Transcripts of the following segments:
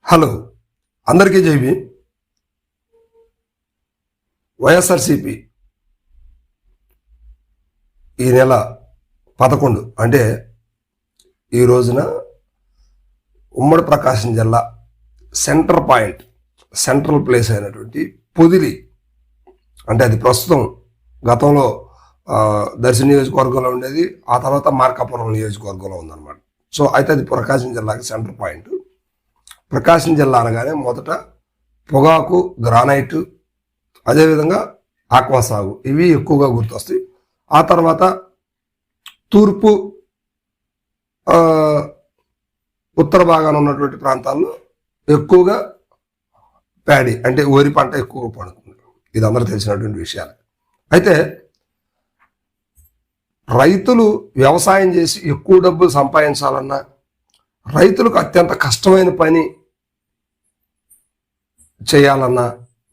Hello, అందరికీ జైబీ. వైఎస్ఆర్సిపి ఈ నెల 11 అంటే ఈ రోజున ఉమ్మడి ప్రకాశం జిల్లా సెంట్రల్ ప్లేస్ అయినటువంటి పొదిలి, అంటే అది ప్రస్తుతం గతంలో దర్శి నియోజకవర్గంలో ఉండేది, ఆ తర్వాత మార్కాపురం నియోజకవర్గంలో ఉందన్నమాట. సో అయితే అది ప్రకాశం జిల్లాకి సెంటర్ పాయింట్. ప్రకాశం జిల్లా అనగానే మొదట పొగాకు, గ్రానైట్, అదేవిధంగా ఆక్వా సాగు, ఇవి ఎక్కువగా గుర్తొస్తాయి. ఆ తర్వాత తూర్పు ఉత్తర భాగాన ఉన్నటువంటి ప్రాంతాల్లో ఎక్కువగా ప్యాడీ అంటే వరి పంట ఎక్కువగా పండుతుంది. ఇది అందరూ తెలిసినటువంటి విషయాలు. అయితే రైతులు వ్యవసాయం చేసి ఎక్కువ డబ్బులు సంపాదించాలన్నా, రైతులకు అత్యంత కష్టమైన పని చేయాలన్నా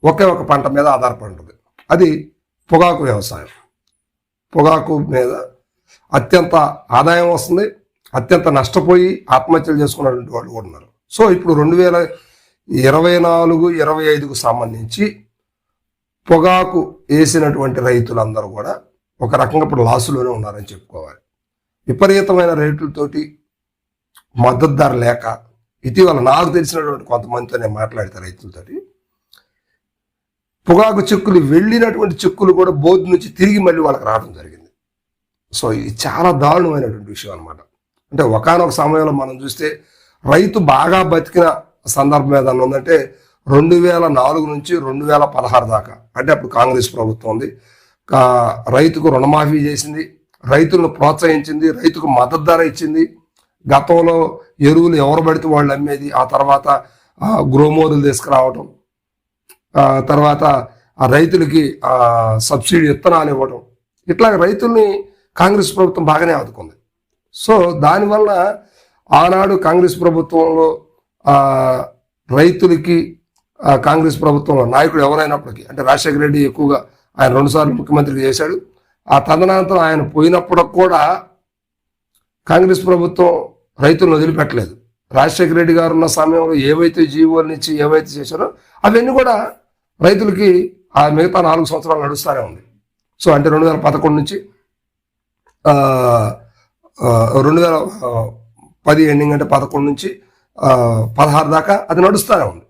ఒకే ఒక పంట మీద ఆధారపడి ఉంటుంది. అది పొగాకు వ్యవసాయం. పొగాకు మీద అత్యంత ఆదాయం వస్తుంది, అత్యంత నష్టపోయి ఆత్మహత్యలు చేసుకున్నటువంటి వాళ్ళు కూడా ఉన్నారు. సో ఇప్పుడు 2024-25కు సంబంధించి పొగాకు వేసినటువంటి రైతులందరూ కూడా ఒక రకంగా ఇప్పుడు లాసులోనే ఉన్నారని చెప్పుకోవాలి. విపరీతమైన రేట్లతోటి, మద్దతు ధర లేక, ఇటీవల నాకు తెలిసినటువంటి కొంతమందితో నేను మాట్లాడితే రైతులతోటి పొగాకు చెక్కులు వెళ్ళినటువంటి చెక్కులు కూడా బోర్డు నుంచి తిరిగి మళ్ళీ వాళ్ళకి రావడం జరిగింది. సో ఇది చాలా దారుణమైనటువంటి విషయం అనమాట. అంటే ఒకానొక సమయంలో మనం చూస్తే రైతు బాగా బతికిన సందర్భం ఏదన్నా ఉందంటే 2004 నుంచి 2016 దాకా, అంటే అప్పుడు కాంగ్రెస్ ప్రభుత్వం ఉంది. రైతుకు రుణమాఫీ చేసింది, రైతులను ప్రోత్సహించింది, రైతుకు మద్దతు ధర ఇచ్చింది. గతంలో ఎరువులు ఎవరు పడితే వాళ్ళు అమ్మేది, ఆ తర్వాత గ్రోమోర్లు తీసుకురావటం, తర్వాత ఆ రైతులకి సబ్సిడీ విత్తనాలు ఇవ్వడం, ఇట్లా రైతుల్ని కాంగ్రెస్ ప్రభుత్వం బాగానే ఆదుకుంది. సో దానివల్ల ఆనాడు కాంగ్రెస్ ప్రభుత్వంలో రైతులకి కాంగ్రెస్ ప్రభుత్వంలో నాయకుడు ఎవరైనప్పటికీ, అంటే రాజశేఖర రెడ్డి ఎక్కువగా ఆయన 2 సార్లు ముఖ్యమంత్రి చేశాడు. ఆ తదనంతరం ఆయన పోయినప్పుడు కూడా కాంగ్రెస్ ప్రభుత్వం రైతులను వదిలిపెట్టలేదు. రాజశేఖర రెడ్డి గారు ఉన్న సమయంలో ఏవైతే జీవోల నుంచి ఏవైతే చేశారో అవన్నీ కూడా రైతులకి ఆ మిగతా 4 సంవత్సరాలు నడుస్తూనే ఉంది. సో అంటే 2011 నుంచి 2010 ఎండింగ్, అంటే 11 నుంచి 16 దాకా అది నడుస్తూనే ఉంది.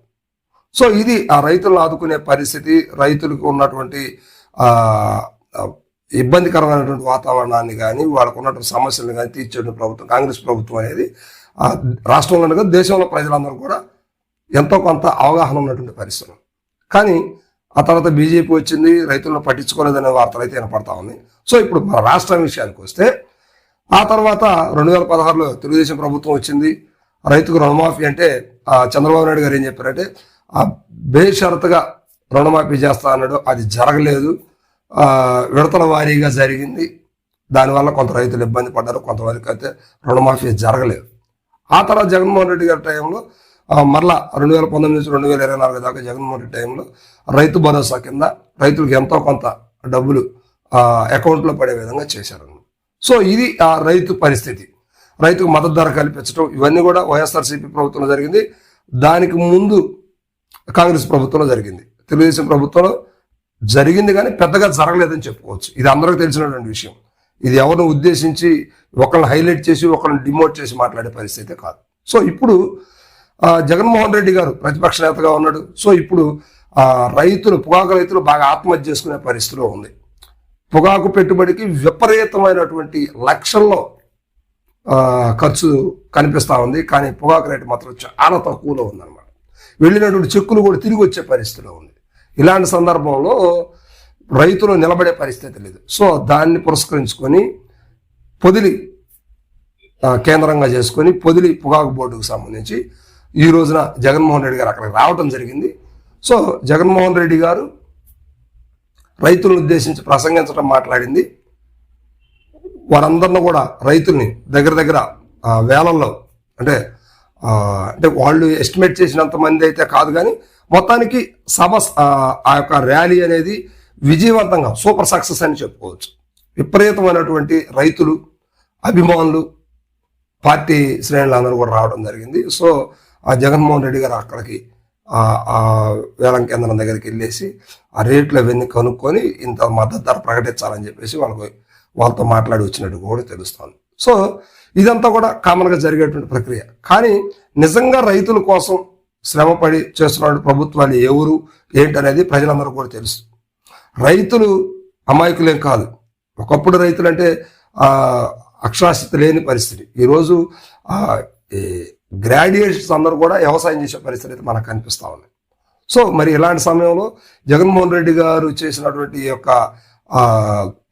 సో ఇది ఆ రైతులను ఆదుకునే పరిస్థితి, రైతులకు ఉన్నటువంటి ఇబ్బందికరమైనటువంటి వాతావరణాన్ని కానీ, వాళ్ళకు ఉన్నటువంటి సమస్యలను కానీ తీర్చేటువంటి ప్రభుత్వం కాంగ్రెస్ ప్రభుత్వం అనేది రాష్ట్రంలోనే కాదు దేశంలో ప్రజలందరూ కూడా ఎంతో కొంత అవగాహన ఉన్నటువంటి పరిస్థితులు. కానీ ఆ తర్వాత బీజేపీ వచ్చింది, రైతులను పట్టించుకోలేదనే వార్తలు అయితే వినపడతా ఉంది. సో ఇప్పుడు మన రాష్ట్రం విషయానికి వస్తే, ఆ తర్వాత 2016లో తెలుగుదేశం ప్రభుత్వం వచ్చింది. రైతుకు రుణమాఫీ అంటే చంద్రబాబు నాయుడు గారు ఏం చెప్పారంటే బేషరతుగా రుణమాఫీ చేస్తా అన్నాడు. అది జరగలేదు, విడతల వారీగా జరిగింది. దానివల్ల కొంత రైతులు ఇబ్బంది పడ్డారు, కొంతవరకు అయితే రుణమాఫీ జరగలేదు. ఆ తర్వాత జగన్మోహన్ రెడ్డి గారి టైంలో మరలా 2019 నుంచి 2024 దాకా జగన్మోహన్ రెడ్డి టైంలో రైతు భరోసా కింద రైతులకు ఎంతో కొంత డబ్బులు అకౌంట్లో పడే విధంగా చేశారు. సో ఇది ఆ రైతు పరిస్థితి. రైతుకు మద్దతు ధర కల్పించడం, ఇవన్నీ కూడా వైఎస్ఆర్సీపీ ప్రభుత్వంలో జరిగింది. దానికి ముందు కాంగ్రెస్ ప్రభుత్వంలో జరిగింది. తెలుగుదేశం ప్రభుత్వంలో జరిగింది కానీ పెద్దగా జరగలేదని చెప్పుకోవచ్చు. ఇది అందరికీ తెలిసినటువంటి విషయం. ఇది ఎవరిని ఉద్దేశించి ఒకరిని హైలైట్ చేసి ఒకరిని డిమోట్ చేసి మాట్లాడే పరిస్థితి కాదు. సో ఇప్పుడు జగన్మోహన్ రెడ్డి గారు ప్రతిపక్ష నేతగా ఉన్నాడు. సో ఇప్పుడు పొగాకు రైతులు బాగా ఆత్మహత్య చేసుకునే పరిస్థితిలో ఉంది. పొగాకు పెట్టుబడికి విపరీతమైనటువంటి లక్షల్లో ఖర్చు కనిపిస్తూ ఉంది. కానీ పొగాకు రేటు మాత్రం చాలా తక్కువలో ఉందన్నమాట. వెళ్ళినటువంటి చెక్కులు కూడా తిరిగి వచ్చే పరిస్థితిలో ఉంది. ఇలాంటి సందర్భంలో రైతులు నిలబడే పరిస్థితి లేదు. సో దాన్ని పురస్కరించుకొని పొదిలి కేంద్రంగా చేసుకొని పొదిలి పొగాకు బోర్డుకు సంబంధించి ఈ రోజున జగన్మోహన్ రెడ్డి గారు అక్కడికి రావడం జరిగింది. సో జగన్మోహన్ రెడ్డి గారు రైతులను ఉద్దేశించి ప్రసంగించడం మాట్లాడింది. వారందరిని కూడా రైతుల్ని దగ్గర వేలల్లో, అంటే వాళ్ళు ఎస్టిమేట్ చేసినంత మంది అయితే కాదు, కానీ మొత్తానికి ఆ యొక్క ర్యాలీ అనేది విజయవంతంగా సూపర్ సక్సెస్ అని చెప్పుకోవచ్చు. విపరీతమైనటువంటి రైతులు, అభిమానులు, పార్టీ శ్రేణులు అందరూ కూడా రావడం జరిగింది. సో ఆ జగన్మోహన్ రెడ్డి గారు అక్కడికి ఆ వేలం కేంద్రం దగ్గరికి వెళ్ళేసి ఆ రేట్లు అవన్నీ కనుక్కొని ఇంత మద్దతు ధర ప్రకటించాలని చెప్పేసి వాళ్ళతో మాట్లాడి వచ్చినట్టు కూడా తెలుస్తుంది. సో ఇదంతా కూడా కామన్గా జరిగేటువంటి ప్రక్రియ. కానీ నిజంగా రైతుల కోసం శ్రమపడి చేస్తున్న ప్రభుత్వాలు ఎవరు ఏంటనేది ప్రజలందరూ కూడా తెలుసు. రైతులు అమాయకులేం కాదు. ఒకప్పుడు రైతులు అంటే అక్షరాస్యత లేని పరిస్థితి. ఈరోజు గ్రాడ్యుయేట్స్ అందరూ కూడా వ్యవసాయం చేసే పరిస్థితి అయితే మనకు కనిపిస్తా ఉంది. సో మరి ఇలాంటి సమయంలో జగన్మోహన్ రెడ్డి గారు చేసినటువంటి యొక్క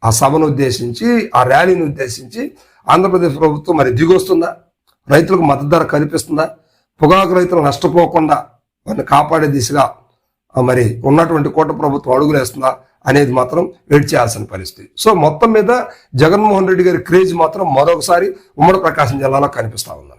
ఆ సభను ఉద్దేశించి, ఆ ర్యాలీని ఉద్దేశించి ఆంధ్రప్రదేశ్ ప్రభుత్వం మరి దిగొస్తుందా, రైతులకు మద్దతు ధర కల్పిస్తుందా, పొగాకు రైతులు నష్టపోకుండా వారిని కాపాడే దిశగా మరి ఉన్నటువంటి కూటమి ప్రభుత్వం అడుగులేస్తుందా అనేది మాత్రం వెయిట్ చేయాల్సిన పరిస్థితి. సో మొత్తం మీద జగన్మోహన్ రెడ్డి గారి క్రేజ్ మాత్రం మరొకసారి ఉమ్మడి ప్రకాశం జిల్లాలో కనిపిస్తా ఉంది.